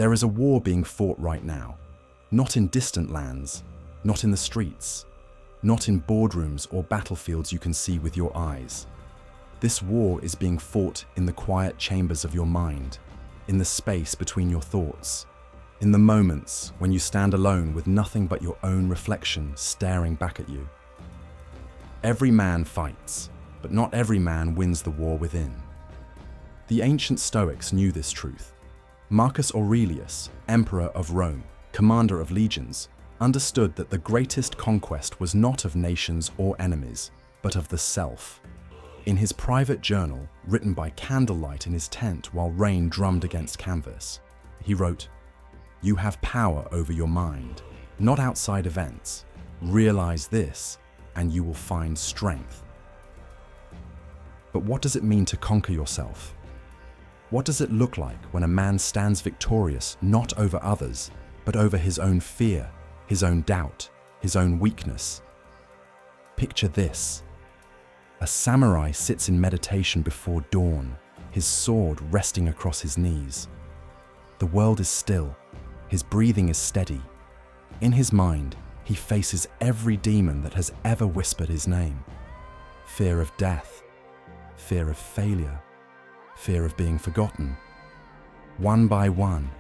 There is a war being fought right now, not in distant lands, not in the streets, not in boardrooms or battlefields you can see with your eyes. This war is being fought in the quiet chambers of your mind, in the space between your thoughts, in the moments when you stand alone with nothing but your own reflection staring back at you. Every man fights, but not every man wins the war within. The ancient Stoics knew this truth. Marcus Aurelius, emperor of Rome, commander of legions, understood that the greatest conquest was not of nations or enemies, but of the self. In his private journal, written by candlelight in his tent while rain drummed against canvas, he wrote, "You have power over your mind, not outside events. Realize this, and you will find strength." But what does it mean to conquer yourself? What does it look like when a man stands victorious not over others, but over his own fear, his own doubt, his own weakness? Picture this. A samurai sits in meditation before dawn, his sword resting across his knees. The world is still, his breathing is steady. In his mind, he faces every demon that has ever whispered his name. Fear of death, fear of failure, fear of being forgotten. One by one,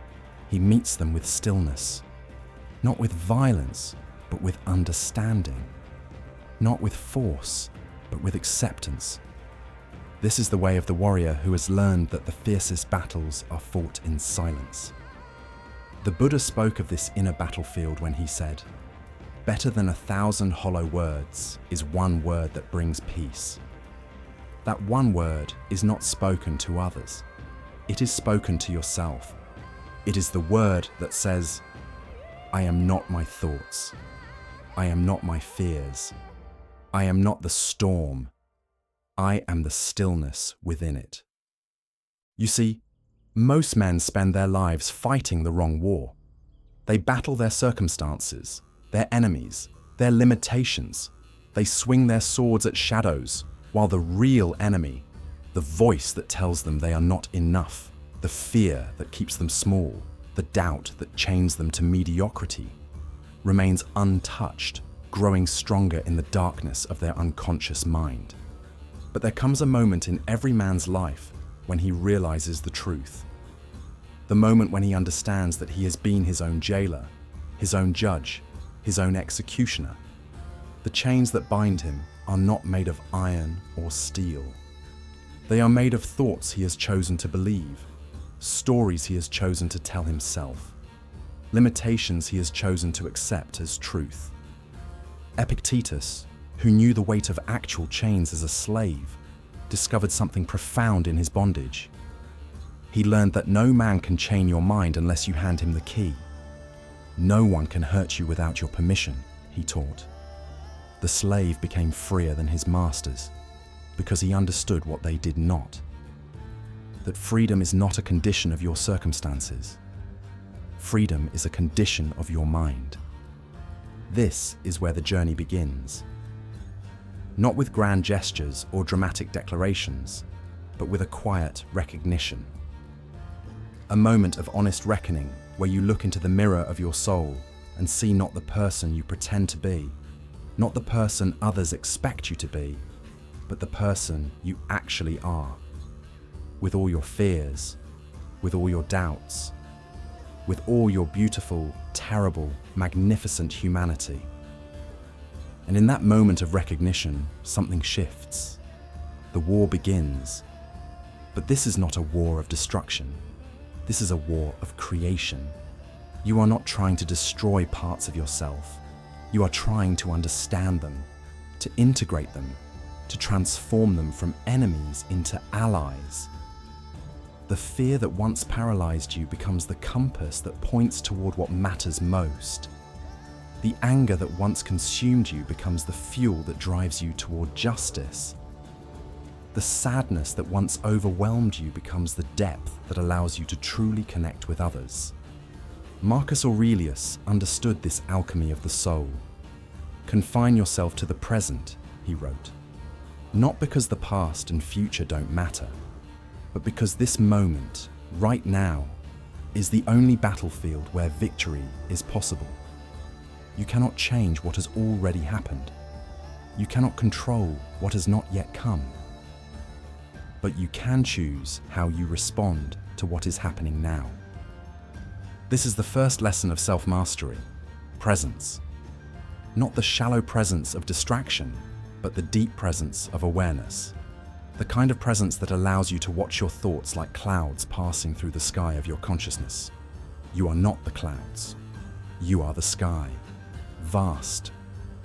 he meets them with stillness, not with violence, but with understanding, not with force, but with acceptance. This is the way of the warrior who has learned that the fiercest battles are fought in silence. The Buddha spoke of this inner battlefield when he said, "Better than 1,000 hollow words is one word that brings peace." That one word is not spoken to others. It is spoken to yourself. It is the word that says, "I am not my thoughts. I am not my fears. I am not the storm. I am the stillness within it." You see, most men spend their lives fighting the wrong war. They battle their circumstances, their enemies, their limitations. They swing their swords at shadows, while the real enemy, the voice that tells them they are not enough, the fear that keeps them small, the doubt that chains them to mediocrity, remains untouched, growing stronger in the darkness of their unconscious mind. But there comes a moment in every man's life when he realizes the truth. The moment when he understands that he has been his own jailer, his own judge, his own executioner. The chains that bind him are not made of iron or steel. They are made of thoughts he has chosen to believe, stories he has chosen to tell himself, limitations he has chosen to accept as truth. Epictetus, who knew the weight of actual chains as a slave, discovered something profound in his bondage. He learned that no man can chain your mind unless you hand him the key. No one can hurt you without your permission, he taught. The slave became freer than his masters because he understood what they did not. That freedom is not a condition of your circumstances. Freedom is a condition of your mind. This is where the journey begins. Not with grand gestures or dramatic declarations, but with a quiet recognition. A moment of honest reckoning where you look into the mirror of your soul and see not the person you pretend to be, not the person others expect you to be, but the person you actually are. With all your fears, with all your doubts, with all your beautiful, terrible, magnificent humanity. And in that moment of recognition, something shifts. The war begins. But this is not a war of destruction. This is a war of creation. You are not trying to destroy parts of yourself. You are trying to understand them, to integrate them, to transform them from enemies into allies. The fear that once paralyzed you becomes the compass that points toward what matters most. The anger that once consumed you becomes the fuel that drives you toward justice. The sadness that once overwhelmed you becomes the depth that allows you to truly connect with others. Marcus Aurelius understood this alchemy of the soul. Confine yourself to the present, he wrote. Not because the past and future don't matter, but because this moment, right now, is the only battlefield where victory is possible. You cannot change what has already happened. You cannot control what has not yet come. But you can choose how you respond to what is happening now. This is the first lesson of self-mastery, presence. Not the shallow presence of distraction, but the deep presence of awareness. The kind of presence that allows you to watch your thoughts like clouds passing through the sky of your consciousness. You are not the clouds. You are the sky. Vast,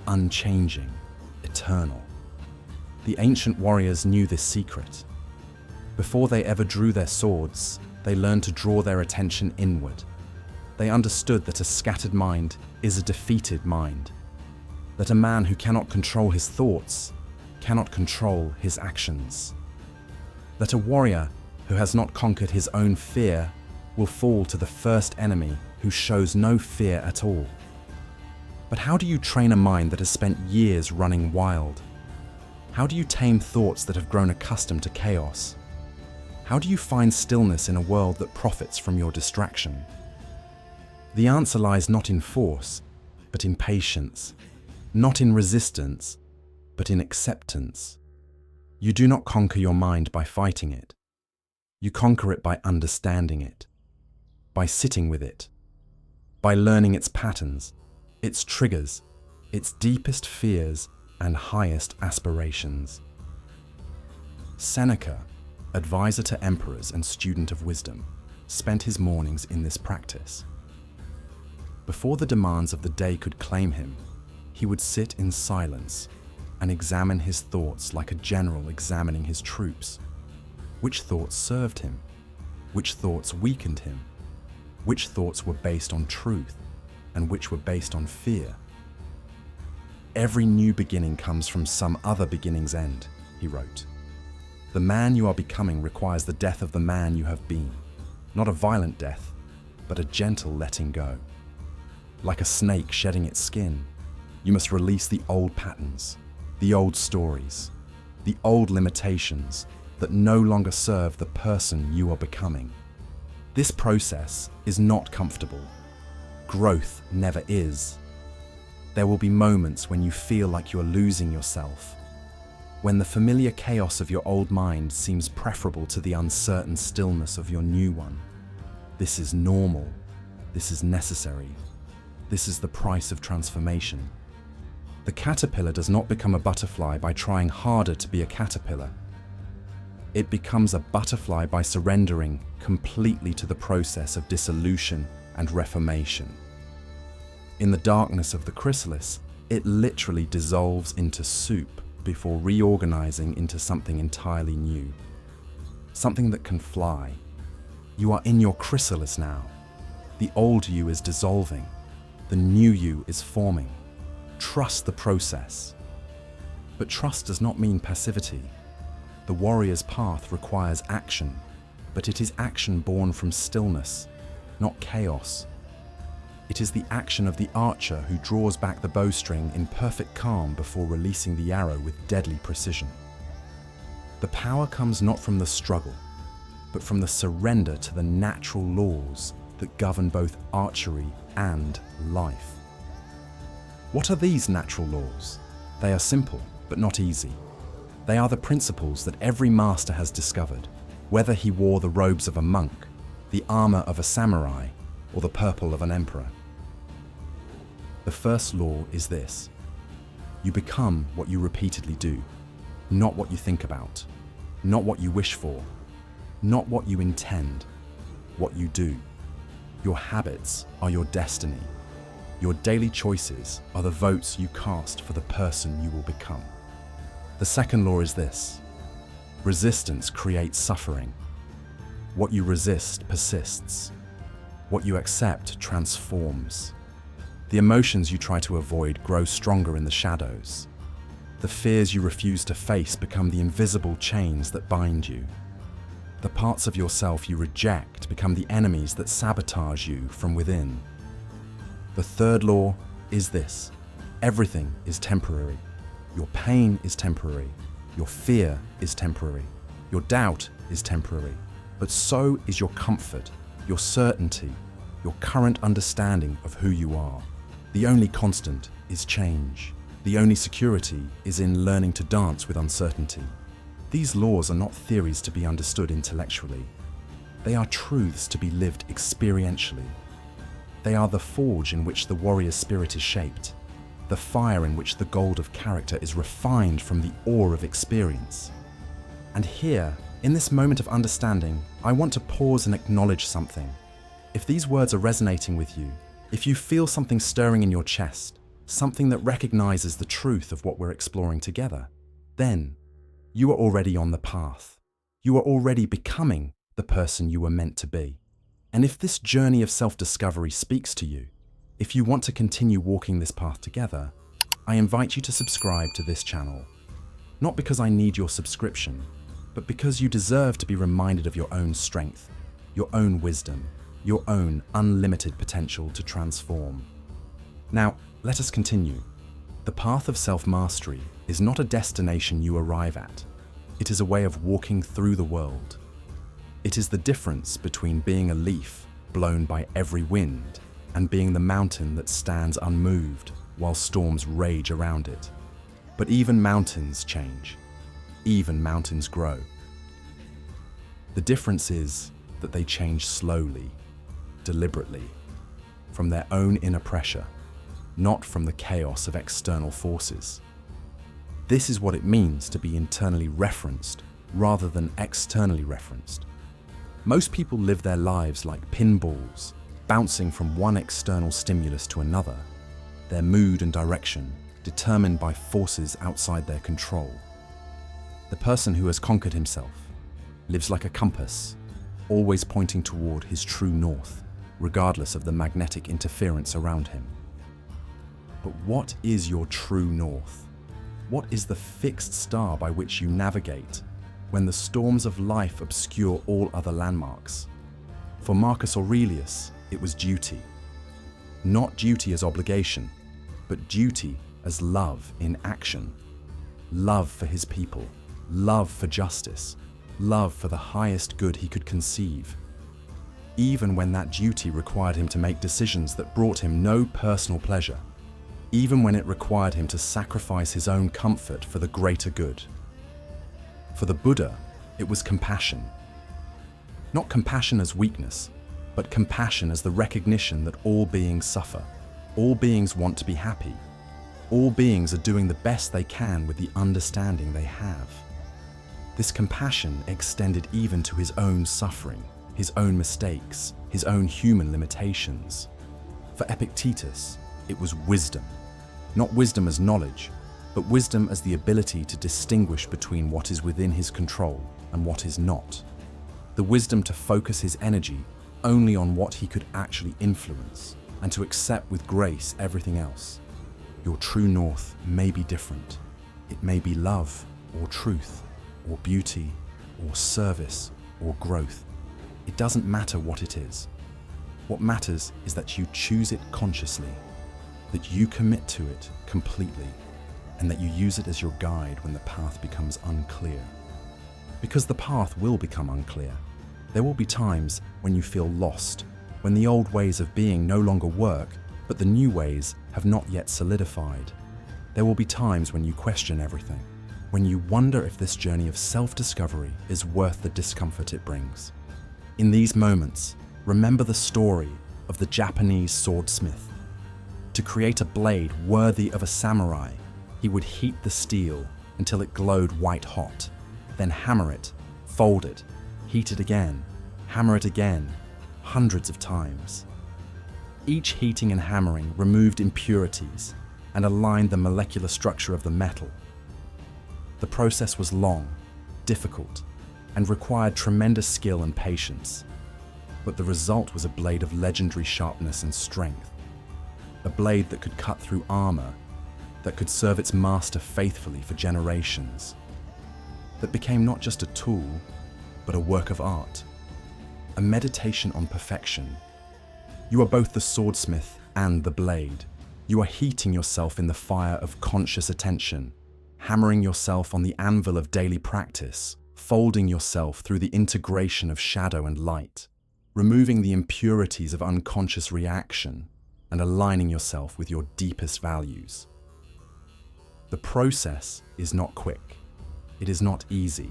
unchanging, eternal. The ancient warriors knew this secret. Before they ever drew their swords, they learned to draw their attention inward. They understood that a scattered mind is a defeated mind. That a man who cannot control his thoughts cannot control his actions. That a warrior who has not conquered his own fear will fall to the first enemy who shows no fear at all. But how do you train a mind that has spent years running wild? How do you tame thoughts that have grown accustomed to chaos? How do you find stillness in a world that profits from your distraction? The answer lies not in force, but in patience. Not in resistance, but in acceptance. You do not conquer your mind by fighting it. You conquer it by understanding it, by sitting with it, by learning its patterns, its triggers, its deepest fears and highest aspirations. Seneca, advisor to emperors and student of wisdom, spent his mornings in this practice. Before the demands of the day could claim him, he would sit in silence and examine his thoughts like a general examining his troops. Which thoughts served him? Which thoughts weakened him? Which thoughts were based on truth and which were based on fear? Every new beginning comes from some other beginning's end, he wrote. The man you are becoming requires the death of the man you have been. Not a violent death, but a gentle letting go. Like a snake shedding its skin, you must release the old patterns, the old stories, the old limitations that no longer serve the person you are becoming. This process is not comfortable. Growth never is. There will be moments when you feel like you're losing yourself, when the familiar chaos of your old mind seems preferable to the uncertain stillness of your new one. This is normal. This is necessary. This is the price of transformation. The caterpillar does not become a butterfly by trying harder to be a caterpillar. It becomes a butterfly by surrendering completely to the process of dissolution and reformation. In the darkness of the chrysalis, it literally dissolves into soup before reorganizing into something entirely new. Something that can fly. You are in your chrysalis now. The old you is dissolving. The new you is forming. Trust the process. But trust does not mean passivity. The warrior's path requires action, but it is action born from stillness, not chaos. It is the action of the archer who draws back the bowstring in perfect calm before releasing the arrow with deadly precision. The power comes not from the struggle, but from the surrender to the natural laws that govern both archery and life. What are these natural laws? They are simple, but not easy. They are the principles that every master has discovered, whether he wore the robes of a monk, the armor of a samurai, or the purple of an emperor. The first law is this: you become what you repeatedly do, not what you think about, not what you wish for, not what you intend, what you do. Your habits are your destiny. Your daily choices are the votes you cast for the person you will become. The second law is this: resistance creates suffering. What you resist persists. What you accept transforms. The emotions you try to avoid grow stronger in the shadows. The fears you refuse to face become the invisible chains that bind you. The parts of yourself you reject become the enemies that sabotage you from within. The third law is this: everything is temporary. Your pain is temporary. Your fear is temporary. Your doubt is temporary. But so is your comfort, your certainty, your current understanding of who you are. The only constant is change. The only security is in learning to dance with uncertainty. These laws are not theories to be understood intellectually. They are truths to be lived experientially. They are the forge in which the warrior's spirit is shaped, the fire in which the gold of character is refined from the ore of experience. And here, in this moment of understanding, I want to pause and acknowledge something. If these words are resonating with you, if you feel something stirring in your chest, something that recognizes the truth of what we're exploring together, then you are already on the path. You are already becoming the person you were meant to be. And if this journey of self-discovery speaks to you, if you want to continue walking this path together, I invite you to subscribe to this channel. Not because I need your subscription, but because you deserve to be reminded of your own strength, your own wisdom, your own unlimited potential to transform. Now, let us continue. The path of self-mastery is not a destination you arrive at. It is a way of walking through the world. It is the difference between being a leaf blown by every wind and being the mountain that stands unmoved while storms rage around it. But even mountains change. Even mountains grow. The difference is that they change slowly, deliberately, from their own inner pressure, not from the chaos of external forces. This is what it means to be internally referenced rather than externally referenced. Most people live their lives like pinballs, bouncing from one external stimulus to another, their mood and direction determined by forces outside their control. The person who has conquered himself lives like a compass, always pointing toward his true north, regardless of the magnetic interference around him. But what is your true north? What is the fixed star by which you navigate when the storms of life obscure all other landmarks? For Marcus Aurelius, it was duty. Not duty as obligation, but duty as love in action. Love for his people, love for justice, love for the highest good he could conceive. Even when that duty required him to make decisions that brought him no personal pleasure, even when it required him to sacrifice his own comfort for the greater good. For the Buddha, it was compassion. Not compassion as weakness, but compassion as the recognition that all beings suffer. All beings want to be happy. All beings are doing the best they can with the understanding they have. This compassion extended even to his own suffering, his own mistakes, his own human limitations. For Epictetus, it was wisdom. Not wisdom as knowledge, but wisdom as the ability to distinguish between what is within his control and what is not. The wisdom to focus his energy only on what he could actually influence and to accept with grace everything else. Your true north may be different. It may be love or truth or beauty or service or growth. It doesn't matter what it is. What matters is that you choose it consciously, that you commit to it completely, and that you use it as your guide when the path becomes unclear. Because the path will become unclear. There will be times when you feel lost, when the old ways of being no longer work, but the new ways have not yet solidified. There will be times when you question everything, when you wonder if this journey of self-discovery is worth the discomfort it brings. In these moments, remember the story of the Japanese swordsmith. To create a blade worthy of a samurai, he would heat the steel until it glowed white hot, then hammer it, fold it, heat it again, hammer it again, hundreds of times. Each heating and hammering removed impurities and aligned the molecular structure of the metal. The process was long, difficult, and required tremendous skill and patience. But the result was a blade of legendary sharpness and strength. A blade that could cut through armor, that could serve its master faithfully for generations. That became not just a tool, but a work of art. A meditation on perfection. You are both the swordsmith and the blade. You are heating yourself in the fire of conscious attention, hammering yourself on the anvil of daily practice, folding yourself through the integration of shadow and light. removing the impurities of unconscious reaction and aligning yourself with your deepest values. The process is not quick, it is not easy,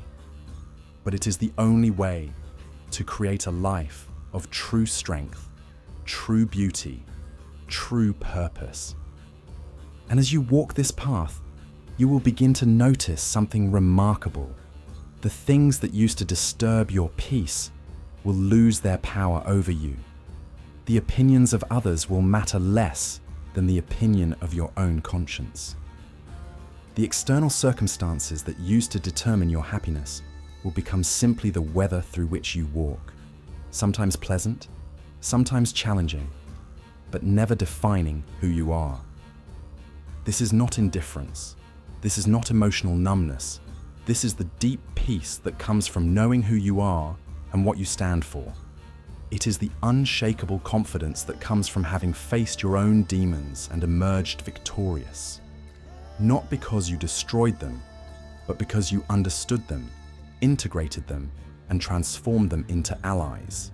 but it is the only way to create a life of true strength, true beauty, true purpose. And as you walk this path, you will begin to notice something remarkable. The things that used to disturb your peace will lose their power over you. The opinions of others will matter less than the opinion of your own conscience. The external circumstances that used to determine your happiness will become simply the weather through which you walk, sometimes pleasant, sometimes challenging, but never defining who you are. This is not indifference. This is not emotional numbness. This is the deep peace that comes from knowing who you are and what you stand for. It is the unshakable confidence that comes from having faced your own demons and emerged victorious. Not because you destroyed them, but because you understood them, integrated them, and transformed them into allies.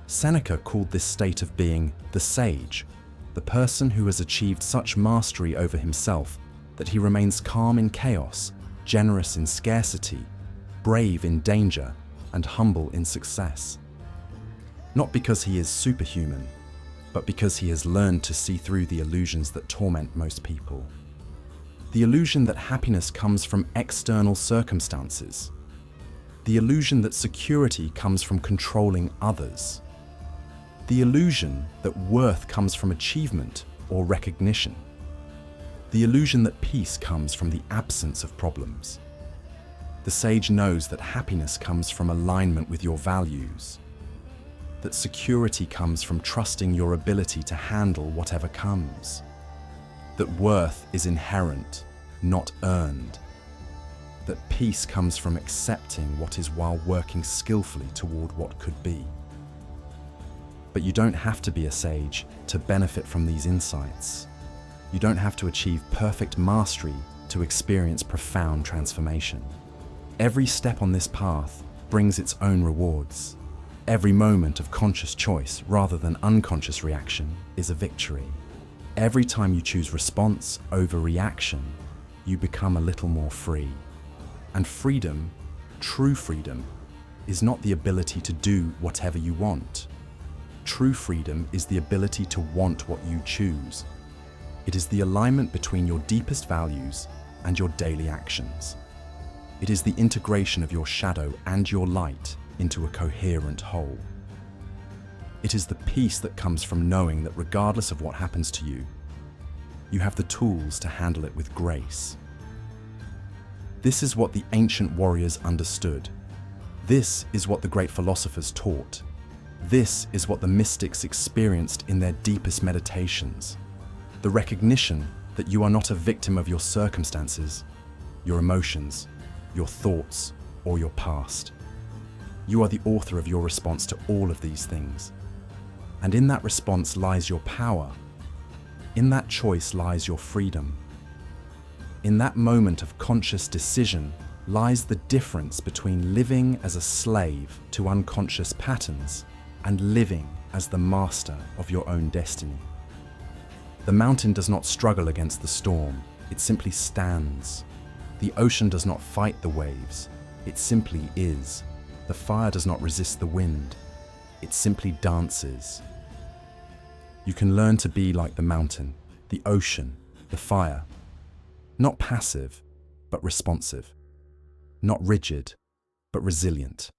Seneca called this state of being the sage, the person who has achieved such mastery over himself that he remains calm in chaos, generous in scarcity, brave in danger, and humble in success. Not because he is superhuman, but because he has learned to see through the illusions that torment most people. The illusion that happiness comes from external circumstances. The illusion that security comes from controlling others. The illusion that worth comes from achievement or recognition. The illusion that peace comes from the absence of problems. The sage knows that happiness comes from alignment with your values, that security comes from trusting your ability to handle whatever comes, that worth is inherent, not earned, that peace comes from accepting what is while working skillfully toward what could be. But you don't have to be a sage to benefit from these insights. You don't have to achieve perfect mastery to experience profound transformation. Every step on this path brings its own rewards. Every moment of conscious choice rather than unconscious reaction is a victory. Every time you choose response over reaction, you become a little more free. And freedom, true freedom, is not the ability to do whatever you want. True freedom is the ability to want what you choose. It is the alignment between your deepest values and your daily actions. It is the integration of your shadow and your light into a coherent whole. It is the peace that comes from knowing that regardless of what happens to you, you have the tools to handle it with grace. This is what the ancient warriors understood. This is what the great philosophers taught. This is what the mystics experienced in their deepest meditations. The recognition that you are not a victim of your circumstances, your emotions, your thoughts, or your past. You are the author of your response to all of these things. And in that response lies your power. In that choice lies your freedom. In that moment of conscious decision lies the difference between living as a slave to unconscious patterns and living as the master of your own destiny. The mountain does not struggle against the storm, it simply stands. The ocean does not fight the waves, it simply is. The fire does not resist the wind, it simply dances. You can learn to be like the mountain, the ocean, the fire. Not passive, but responsive. Not rigid, but resilient.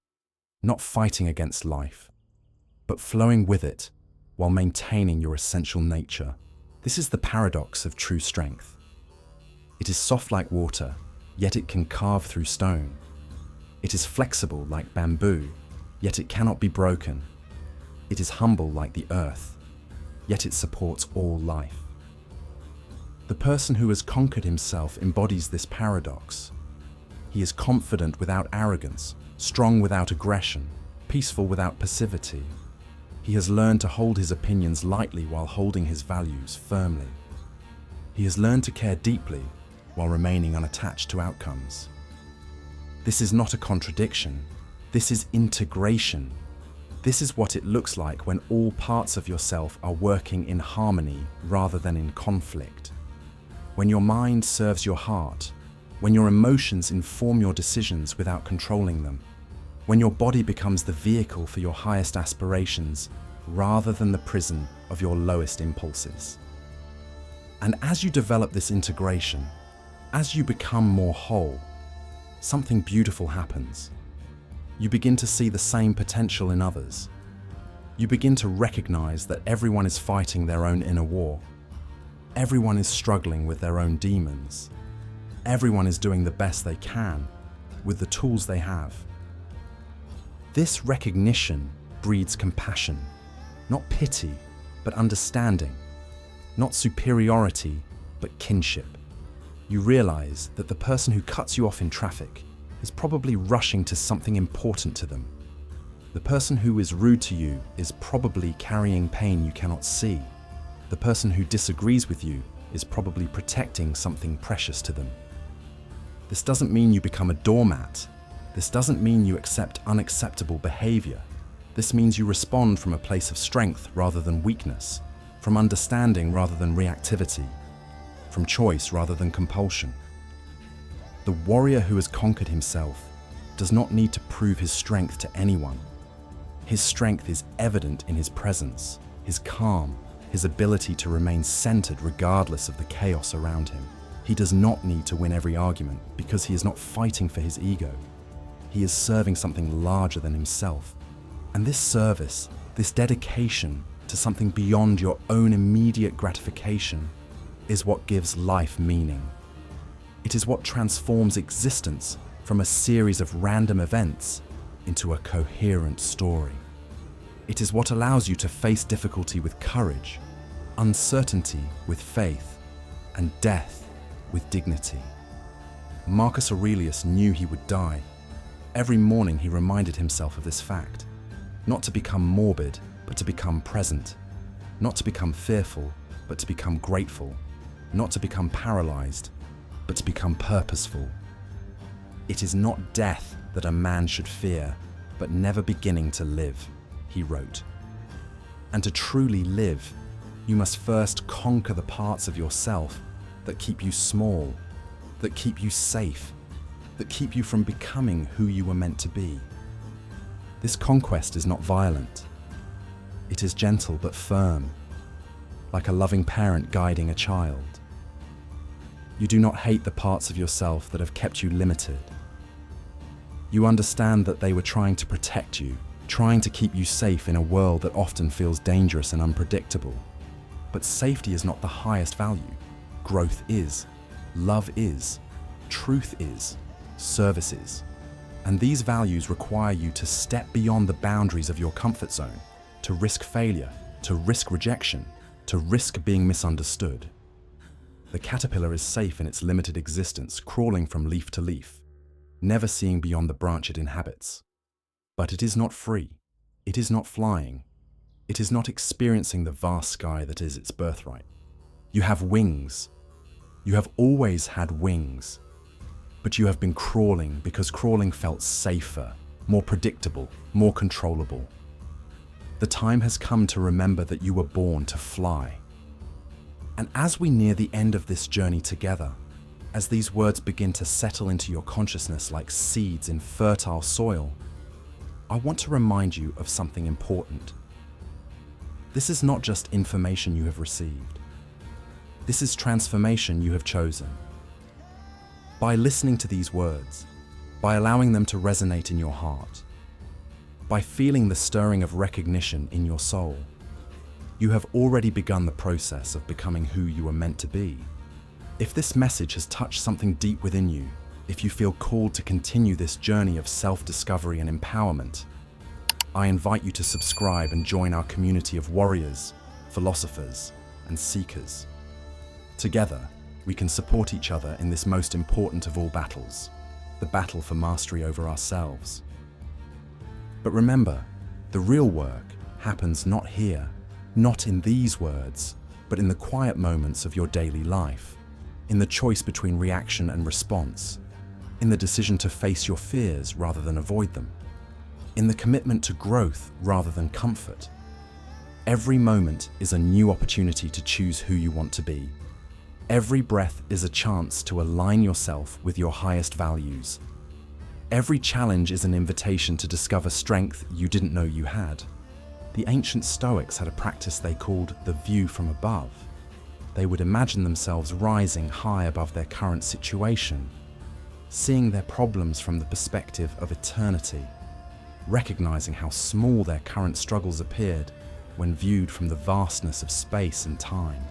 Not fighting against life, but flowing with it while maintaining your essential nature. This is the paradox of true strength. It is soft like water, yet it can carve through stone. It is flexible like bamboo, yet it cannot be broken. It is humble like the earth, yet it supports all life. The person who has conquered himself embodies this paradox. He is confident without arrogance, strong without aggression, peaceful without passivity. He has learned to hold his opinions lightly while holding his values firmly. He has learned to care deeply while remaining unattached to outcomes. This is not a contradiction, this is integration. This is what it looks like when all parts of yourself are working in harmony rather than in conflict. When your mind serves your heart, when your emotions inform your decisions without controlling them, when your body becomes the vehicle for your highest aspirations rather than the prison of your lowest impulses. And as you develop this integration, as you become more whole, something beautiful happens. You begin to see the same potential in others. You begin to recognize that everyone is fighting their own inner war. Everyone is struggling with their own demons. Everyone is doing the best they can with the tools they have. This recognition breeds compassion, not pity, but understanding, not superiority, but kinship. You realize that the person who cuts you off in traffic is probably rushing to something important to them. The person who is rude to you is probably carrying pain you cannot see. The person who disagrees with you is probably protecting something precious to them. This doesn't mean you become a doormat. This doesn't mean you accept unacceptable behavior. This means you respond from a place of strength rather than weakness, from understanding rather than reactivity, from choice rather than compulsion. The warrior who has conquered himself does not need to prove his strength to anyone. His strength is evident in his presence, his calm, his ability to remain centered regardless of the chaos around him. He does not need to win every argument because he is not fighting for his ego. He is serving something larger than himself. And this service, this dedication to something beyond your own immediate gratification, is what gives life meaning. It is what transforms existence from a series of random events into a coherent story. It is what allows you to face difficulty with courage, uncertainty with faith, and death with dignity. Marcus Aurelius knew he would die. Every morning he reminded himself of this fact, not to become morbid, but to become present, not to become fearful, but to become grateful, not to become paralyzed, but to become purposeful. It is not death that a man should fear, but never beginning to live, he wrote. And to truly live, you must first conquer the parts of yourself that keep you small, that keep you safe, that keep you from becoming who you were meant to be. This conquest is not violent. It is gentle but firm, like a loving parent guiding a child. You do not hate the parts of yourself that have kept you limited. You understand that they were trying to protect you, trying to keep you safe in a world that often feels dangerous and unpredictable. But safety is not the highest value. Growth is, love is, truth is, service is. And these values require you to step beyond the boundaries of your comfort zone, to risk failure, to risk rejection, to risk being misunderstood. The caterpillar is safe in its limited existence, crawling from leaf to leaf, never seeing beyond the branch it inhabits. But it is not free. It is not flying. It is not experiencing the vast sky that is its birthright. You have wings. You have always had wings. But you have been crawling because crawling felt safer, more predictable, more controllable. The time has come to remember that you were born to fly. And as we near the end of this journey together, as these words begin to settle into your consciousness like seeds in fertile soil, I want to remind you of something important. This is not just information you have received. This is transformation you have chosen. By listening to these words, by allowing them to resonate in your heart, by feeling the stirring of recognition in your soul, you have already begun the process of becoming who you were meant to be. If this message has touched something deep within you, if you feel called to continue this journey of self-discovery and empowerment, I invite you to subscribe and join our community of warriors, philosophers, and seekers. Together, we can support each other in this most important of all battles, the battle for mastery over ourselves. But remember, the real work happens not here, not in these words, but in the quiet moments of your daily life, in the choice between reaction and response, in the decision to face your fears rather than avoid them, in the commitment to growth rather than comfort. Every moment is a new opportunity to choose who you want to be. Every breath is a chance to align yourself with your highest values. Every challenge is an invitation to discover strength you didn't know you had. The ancient Stoics had a practice they called the view from above. They would imagine themselves rising high above their current situation, seeing their problems from the perspective of eternity, recognizing how small their current struggles appeared when viewed from the vastness of space and time.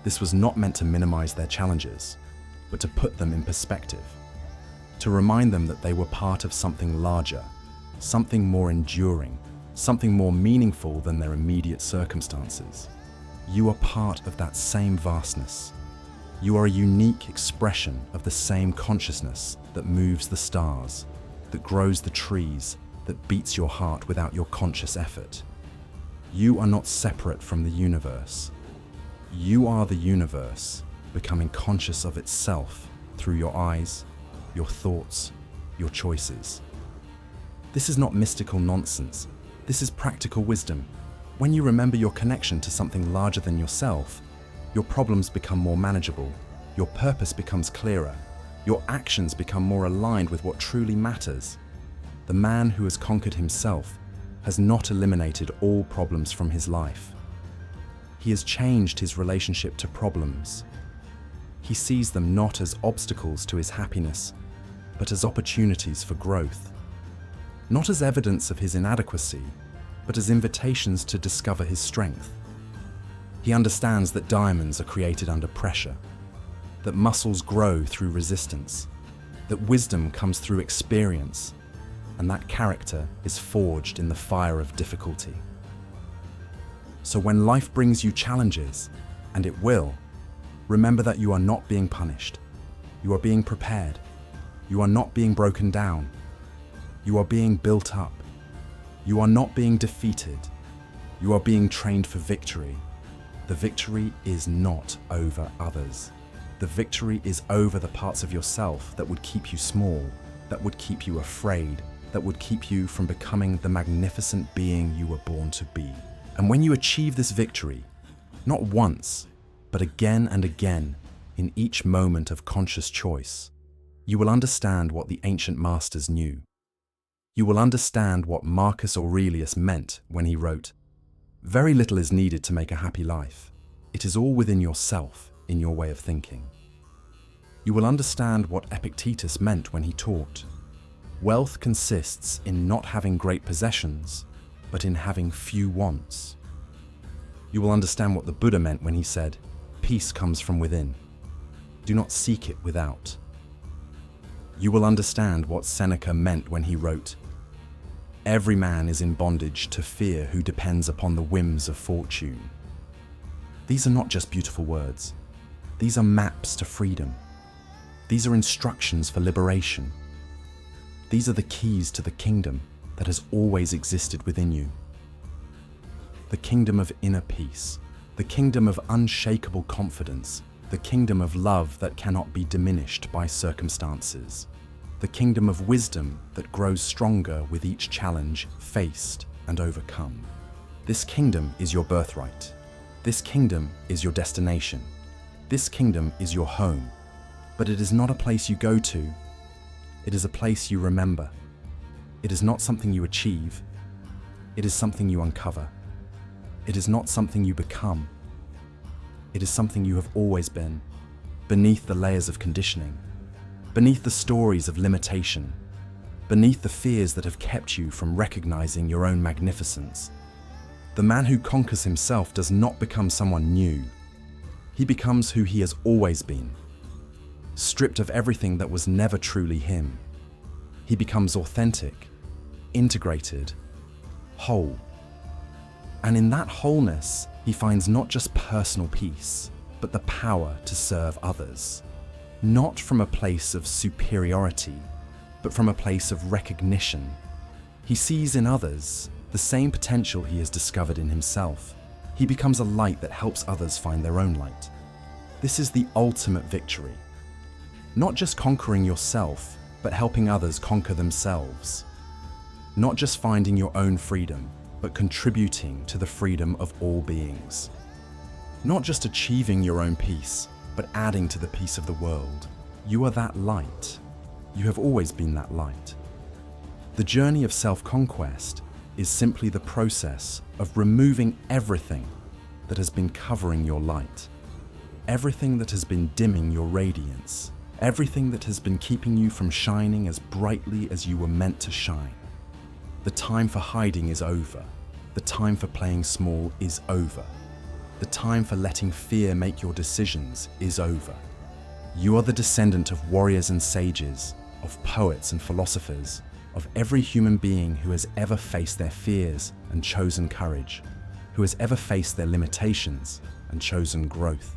This was not meant to minimize their challenges, but to put them in perspective, to remind them that they were part of something larger, something more enduring, something more meaningful than their immediate circumstances. You are part of that same vastness. You are a unique expression of the same consciousness that moves the stars, that grows the trees, that beats your heart without your conscious effort. You are not separate from the universe. You are the universe, becoming conscious of itself through your eyes, your thoughts, your choices. This is not mystical nonsense. This is practical wisdom. When you remember your connection to something larger than yourself, your problems become more manageable, your purpose becomes clearer, your actions become more aligned with what truly matters. The man who has conquered himself has not eliminated all problems from his life. He has changed his relationship to problems. He sees them not as obstacles to his happiness, but as opportunities for growth. Not as evidence of his inadequacy, but as invitations to discover his strength. He understands that diamonds are created under pressure, that muscles grow through resistance, that wisdom comes through experience, and that character is forged in the fire of difficulty. So when life brings you challenges, and it will, remember that you are not being punished. You are being prepared. You are not being broken down. You are being built up. You are not being defeated. You are being trained for victory. The victory is not over others. The victory is over the parts of yourself that would keep you small, that would keep you afraid, that would keep you from becoming the magnificent being you were born to be. And when you achieve this victory, not once, but again and again, in each moment of conscious choice, you will understand what the ancient masters knew. You will understand what Marcus Aurelius meant when he wrote, "Very little is needed to make a happy life. It is all within yourself, in your way of thinking." You will understand what Epictetus meant when he taught, "Wealth consists in not having great possessions, but in having few wants." You will understand what the Buddha meant when he said, "Peace comes from within. Do not seek it without." You will understand what Seneca meant when he wrote, "Every man is in bondage to fear who depends upon the whims of fortune." These are not just beautiful words. These are maps to freedom. These are instructions for liberation. These are the keys to the kingdom that has always existed within you. The kingdom of inner peace, the kingdom of unshakable confidence, the kingdom of love that cannot be diminished by circumstances, the kingdom of wisdom that grows stronger with each challenge faced and overcome. This kingdom is your birthright. This kingdom is your destination. This kingdom is your home. But it is not a place you go to. It is a place you remember. It is not something you achieve. It is something you uncover. It is not something you become. It is something you have always been, beneath the layers of conditioning, beneath the stories of limitation, beneath the fears that have kept you from recognizing your own magnificence. The man who conquers himself does not become someone new. He becomes who he has always been, stripped of everything that was never truly him. He becomes authentic, integrated, whole. And in that wholeness, he finds not just personal peace, but the power to serve others. Not from a place of superiority, but from a place of recognition. He sees in others the same potential he has discovered in himself. He becomes a light that helps others find their own light. This is the ultimate victory. Not just conquering yourself, but helping others conquer themselves. Not just finding your own freedom, but contributing to the freedom of all beings. Not just achieving your own peace, but adding to the peace of the world. You are that light. You have always been that light. The journey of self-conquest is simply the process of removing everything that has been covering your light, everything that has been dimming your radiance, everything that has been keeping you from shining as brightly as you were meant to shine. The time for hiding is over. The time for playing small is over. The time for letting fear make your decisions is over. You are the descendant of warriors and sages, of poets and philosophers, of every human being who has ever faced their fears and chosen courage, who has ever faced their limitations and chosen growth,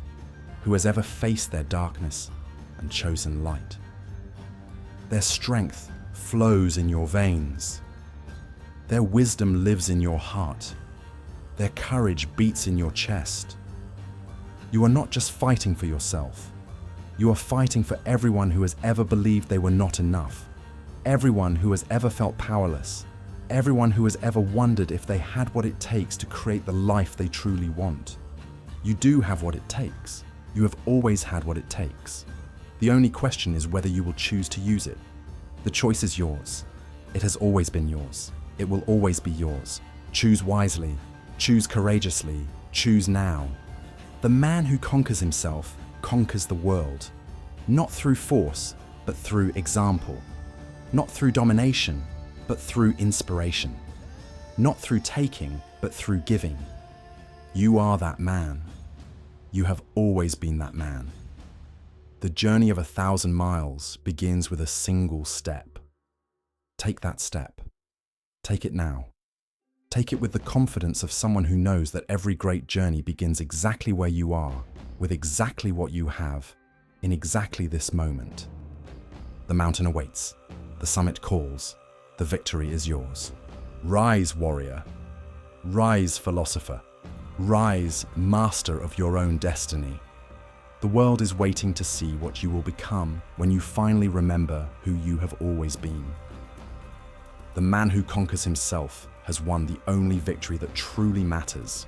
who has ever faced their darkness and chosen light. Their strength flows in your veins. Their wisdom lives in your heart. Their courage beats in your chest. You are not just fighting for yourself. You are fighting for everyone who has ever believed they were not enough, everyone who has ever felt powerless, everyone who has ever wondered if they had what it takes to create the life they truly want. You do have what it takes. You have always had what it takes. The only question is whether you will choose to use it. The choice is yours. It has always been yours. It will always be yours. Choose wisely. Choose courageously. Choose now. The man who conquers himself conquers the world, not through force, but through example, not through domination, but through inspiration, not through taking, but through giving. You are that man. You have always been that man. The journey of 1,000 miles begins with a single step. Take that step. Take it now. Take it with the confidence of someone who knows that every great journey begins exactly where you are, with exactly what you have, in exactly this moment. The mountain awaits. The summit calls. The victory is yours. Rise, warrior. Rise, philosopher. Rise, master of your own destiny. The world is waiting to see what you will become when you finally remember who you have always been. The man who conquers himself has won the only victory that truly matters.